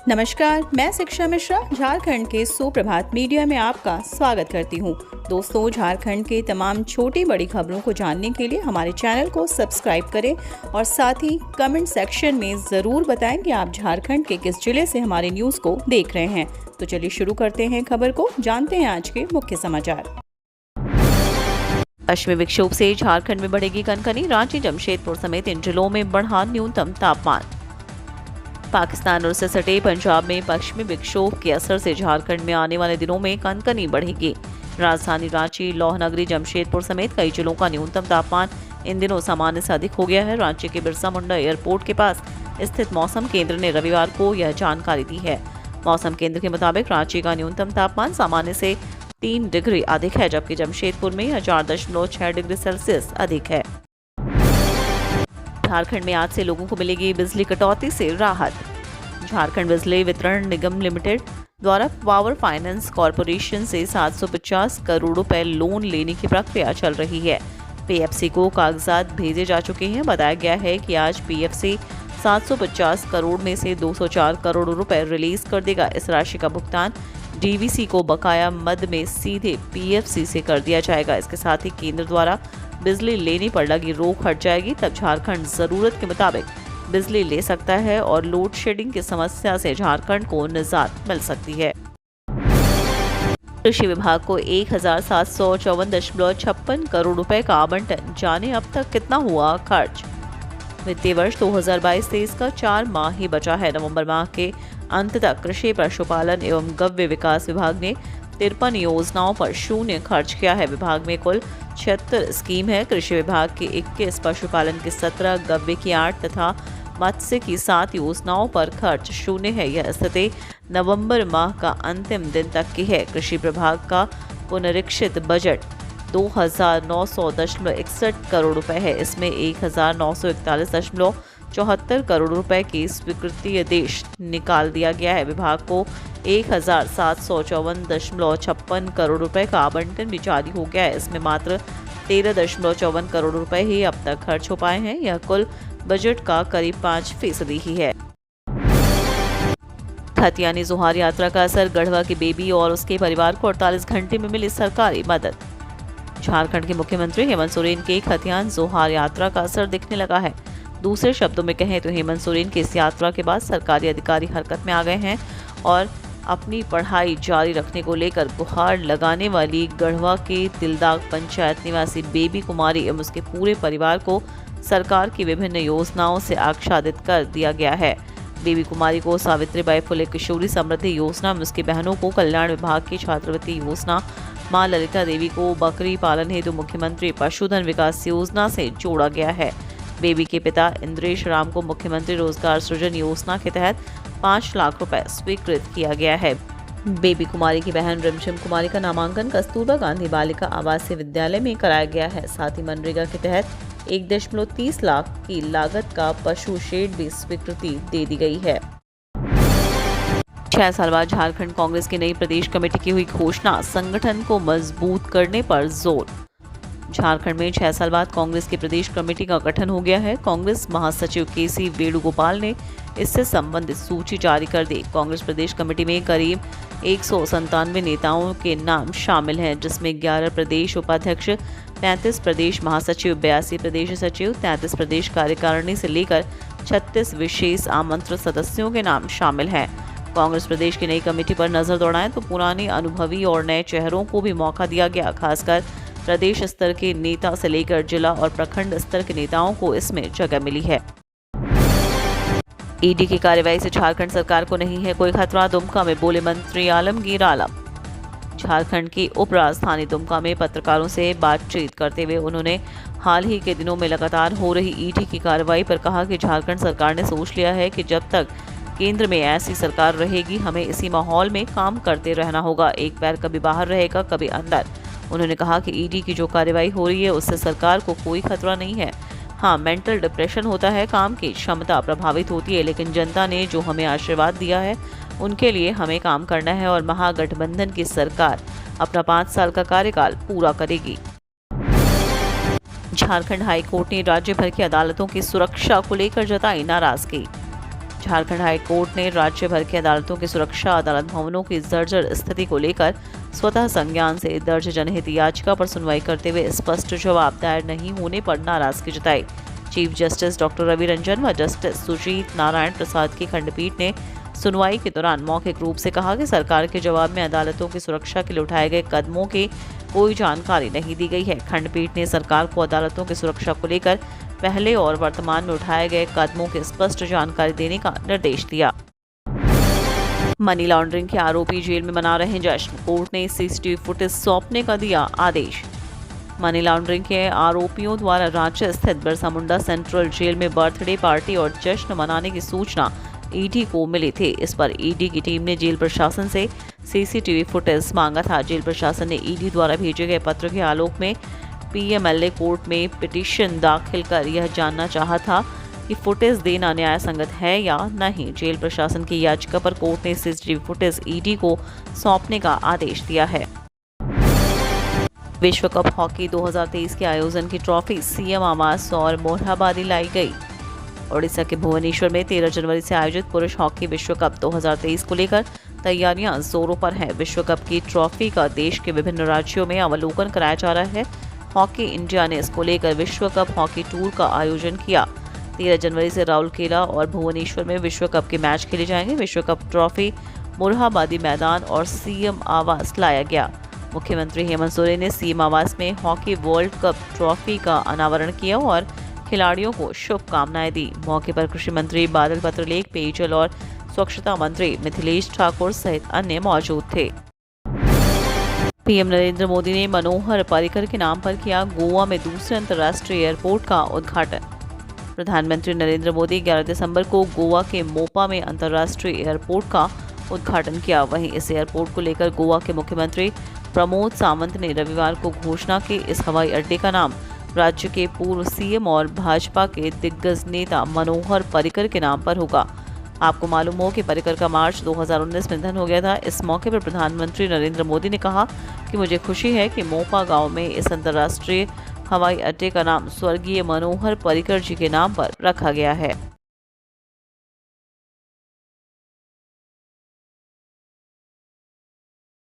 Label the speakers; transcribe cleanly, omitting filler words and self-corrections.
Speaker 1: नमस्कार, मैं शिक्षा मिश्रा झारखंड के सुप्रभात मीडिया में आपका स्वागत करती हूँ। दोस्तों, झारखंड के तमाम छोटी बड़ी खबरों को जानने के लिए हमारे चैनल को सब्सक्राइब करें और साथ ही कमेंट सेक्शन में ज़रूर बताएं कि आप झारखंड के किस जिले से हमारे न्यूज़ को देख रहे हैं। तो चलिए शुरू करते हैं खबर को, जानते हैं आज के मुख्य समाचार। पश्चिमी विक्षोभ से झारखंड में बढ़ेगी कनकनी, रांची जमशेदपुर समेत इन जिलों में बढ़ा न्यूनतम तापमान। पाकिस्तान और उससे सटे पंजाब में पश्चिमी विक्षोभ के असर से झारखंड में आने वाले दिनों में कनकनी बढ़ेगी। राजधानी रांची, लौहनगरी, जमशेदपुर समेत कई जिलों का न्यूनतम तापमान इन दिनों सामान्य से अधिक हो गया है। रांची के बिरसा मुंडा एयरपोर्ट के पास स्थित मौसम केंद्र ने रविवार को यह जानकारी दी है। मौसम केंद्र के मुताबिक रांची का न्यूनतम तापमान सामान्य से 3 डिग्री अधिक है, जबकि जमशेदपुर में 4.6 डिग्री सेल्सियस अधिक है। झारखंड में आज से लोगों को मिलेगी बिजली कटौती से राहत। झारखंड बिजली वितरण निगम लिमिटेड द्वारा पावर फाइनेंस कॉरपोरेशन से 750 करोड़ रुपए लोन लेने की प्रक्रिया चल रही है। पीएफसी को कागजात भेजे जा चुके हैं। बताया गया है कि आज पीएफसी 750 करोड़ में से 204 करोड़ रुपए रिलीज कर देगा। इस राशि का भुगतान डीवीसी को बकाया मद में सीधे पीएफसी से कर दिया जाएगा। इसके साथ ही केंद्र द्वारा बिजली लेने पर लगी रोक हट जाएगी। तब झारखंड जरूरत के मुताबिक बिजली ले सकता है और लोड शेडिंग की समस्या से झारखंड को निजात मिल सकती है। कृषि विभाग को 1754.56 करोड़ रुपए का आवंटन, जाने अब तक कितना हुआ खर्च। वित्तीय वर्ष 2022-23 का 4 माह ही बचा है। नवंबर माह के अंत तक कृषि, पशुपालन एवं गव्य विकास विभाग ने 53 योजनाओं पर शून्य खर्च किया है। विभाग में कुल 76 स्कीम है। कृषि विभाग की 21, पशुपालन की 17, गव्य की 8 तथा मत्स्य की 7 योजनाओं पर खर्च शून्य है। यह स्थिति नवंबर माह का अंतिम दिन तक की है। कृषि विभाग का पुनरीक्षित बजट 2900.61 करोड़ रुपए है। इसमें 1941.74 करोड़ रुपए की स्वीकृति आदेश निकाल दिया गया है। विभाग को 1754.56 करोड़ रुपए का आवंटन भी जारी हो गया है। इसमें मात्र 13.54 करोड़ रुपए ही अब तक खर्च हो पाए हैं। यह कुल बजट का करीब 5% ही है। खतियानी जोहार यात्रा का असर, गढ़वा की बेबी और उसके परिवार को 48 घंटे में मिली सरकारी मदद। झारखंड के मुख्यमंत्री हेमंत सोरेन के खतियान जोहार यात्रा का असर दिखने लगा है। दूसरे शब्दों में कहें तो हेमंत सोरेन की इस यात्रा के बाद सरकारी अधिकारी हरकत में आ गए हैं और अपनी पढ़ाई जारी रखने को लेकर गुहार लगाने वाली गढ़वा के तिलदाग पंचायत निवासी बेबी कुमारी एवं उसके पूरे परिवार को सरकार की विभिन्न योजनाओं से आच्छादित कर दिया गया है। बेबी कुमारी को सावित्रीबाई फुले किशोरी समृद्धि योजना में उसकी बहनों को कल्याण विभाग की छात्रवृत्ति योजना, मां ललिता देवी को बकरी पालन हेतु मुख्यमंत्री पशुधन विकास योजना से जोड़ा गया है। बेबी के पिता इंद्रेश राम को मुख्यमंत्री रोजगार सृजन योजना के तहत 5 लाख रुपए स्वीकृत किया गया है। बेबी कुमारी की बहन रिमझिम कुमारी का नामांकन कस्तूरबा गांधी बालिका आवासीय विद्यालय में कराया गया है। साथ ही मनरेगा के तहत 1.30 लाख की लागत का पशु शेड भी स्वीकृति दे दी गई है। 6 साल बाद झारखंड कांग्रेस की नई प्रदेश कमेटी की हुई घोषणा, संगठन को मजबूत करने पर जोर। झारखंड में 6 साल बाद कांग्रेस की प्रदेश कमेटी का गठन हो गया है। कांग्रेस महासचिव केसी वेणुगोपाल ने इससे संबंधित सूची जारी कर दी। कांग्रेस प्रदेश कमेटी में करीब 197 नेताओं के नाम शामिल हैं, जिसमें 11 प्रदेश उपाध्यक्ष, 35 प्रदेश महासचिव, 82 प्रदेश सचिव, 33 प्रदेश कार्यकारिणी से लेकर 36 विशेष आमंत्रित सदस्यों के नाम शामिल हैं। कांग्रेस प्रदेश की नई कमेटी पर नजर दौड़ाएं तो पुराने अनुभवी और नए चेहरों को भी मौका दिया गया। खासकर प्रदेश स्तर के नेता से लेकर जिला और प्रखंड स्तर के नेताओं को इसमें जगह मिली है। ईडी की कार्रवाई से झारखंड सरकार को नहीं है कोई खतरा, दुमका में बोले मंत्री आलमगीर आलम। झारखंड की उप राजधानी दुमका में पत्रकारों से बातचीत करते हुए उन्होंने हाल ही के दिनों में लगातार हो रही ईडी की कार्रवाई पर कहा कि झारखंड सरकार ने सोच लिया है कि जब तक केंद्र में ऐसी सरकार रहेगी, हमें इसी माहौल में काम करते रहना होगा। एक पैर कभी बाहर रहेगा, कभी अंदर। उन्होंने कहा कि ईडी की जो कार्रवाई हो रही है उससे सरकार को कोई खतरा नहीं है। हाँ, मेंटल डिप्रेशन होता है, काम की क्षमता प्रभावित होती है, लेकिन जनता ने जो हमें आशीर्वाद दिया है उनके लिए हमें काम करना है और महागठबंधन की सरकार अपना 5 साल का कार्यकाल पूरा करेगी। झारखंड हाई कोर्ट ने राज्य भर की अदालतों की सुरक्षा को लेकर जताई नाराजगी। झारखंड हाई कोर्ट ने राज्य भर की अदालतों की सुरक्षा, अदालत भवनों की जर्जर स्थिति को लेकर स्वतः संज्ञान से दर्ज जनहित याचिका पर सुनवाई करते हुए स्पष्ट जवाब दायर नहीं होने पर नाराजगी जताई। Chief justice doctor Ravi Ranjan व जस्टिस सुजीत नारायण प्रसाद की खंडपीठ ने सुनवाई के दौरान मौखिक रूप से कहा कि सरकार के जवाब में अदालतों की सुरक्षा के लिए उठाए गए कदमों की कोई जानकारी नहीं दी गई है। खंडपीठ ने सरकार को अदालतों की सुरक्षा को लेकर पहले और वर्तमान में उठाए गए कदमों की स्पष्ट जानकारी देने का निर्देश दिया। मनी लॉन्ड्रिंग के आरोपी जेल में मना रहे जश्न, कोर्ट ने सीसीटीवी फुटेज सौंपने का दिया आदेश। मनी लॉन्ड्रिंग के आरोपियों द्वारा रांची स्थित बिरसा मुंडा सेंट्रल जेल में बर्थडे पार्टी और जश्न मनाने की सूचना ईडी को मिली थी। इस पर ईडी की टीम ने जेल प्रशासन से सीसीटीवी फुटेज मांगा था। जेल प्रशासन ने ईडी द्वारा भेजे गए पत्र के आलोक में पीएमएलए कोर्ट में पिटीशन दाखिल कर यह जानना चाहा था कि फुटेज देना न्याय संगत है या नहीं। जेल प्रशासन की याचिका पर कोर्ट ने सीसीटीवी फुटेज ईडी को सौंपने का आदेश दिया है। विश्व कप हॉकी 2023 के आयोजन की ट्रॉफी सीएम आवास और मोरहाबादी लाई गई। ओडिशा के भुवनेश्वर में 13 जनवरी से आयोजित पुरुष हॉकी विश्व कप 2023 को लेकर तैयारियां जोरों पर हैं। विश्व कप की ट्रॉफी का देश के विभिन्न राज्यों में अवलोकन कराया जा रहा है। हॉकी इंडिया ने इसको लेकर विश्व कप हॉकी टूर का आयोजन किया। 13 जनवरी से राउरकेला और भुवनेश्वर में विश्व कप के मैच खेले जाएंगे। विश्व कप ट्रॉफी मोरहाबादी मैदान और सीएम आवास लाया गया। मुख्यमंत्री हेमंत सोरेन ने सीएम आवास में हॉकी वर्ल्ड कप ट्रॉफी का अनावरण किया और खिलाड़ियों को शुभकामनाएं दी। मौके पर कृषि मंत्री बादल पत्रलेख, पेयजल और स्वच्छता मंत्री मिथिलेश ठाकुर सहित अन्य मौजूद थे। पीएम नरेंद्र मोदी ने मनोहर पर्रिकर के नाम पर किया गोवा में दूसरे अंतर्राष्ट्रीय एयरपोर्ट का उद्घाटन। प्रधानमंत्री नरेंद्र मोदी 11 दिसंबर को गोवा के मोपा में अंतर्राष्ट्रीय एयरपोर्ट का उद्घाटन किया। वहीं इस एयरपोर्ट को लेकर गोवा के मुख्यमंत्री प्रमोद सावंत ने रविवार को घोषणा की। इस हवाई अड्डे का नाम राज्य के पूर्व सीएम और भाजपा के दिग्गज नेता मनोहर पर्रिकर के नाम पर होगा। आपको मालूम हो कि पर्रिकर का मार्च 2019 में निधन हो गया था। इस मौके पर प्रधानमंत्री नरेंद्र मोदी ने कहा कि मुझे खुशी है कि मोपा गांव में इस अंतर्राष्ट्रीय हवाई अड्डे का नाम स्वर्गीय मनोहर पर्रिकर जी के नाम पर रखा गया है।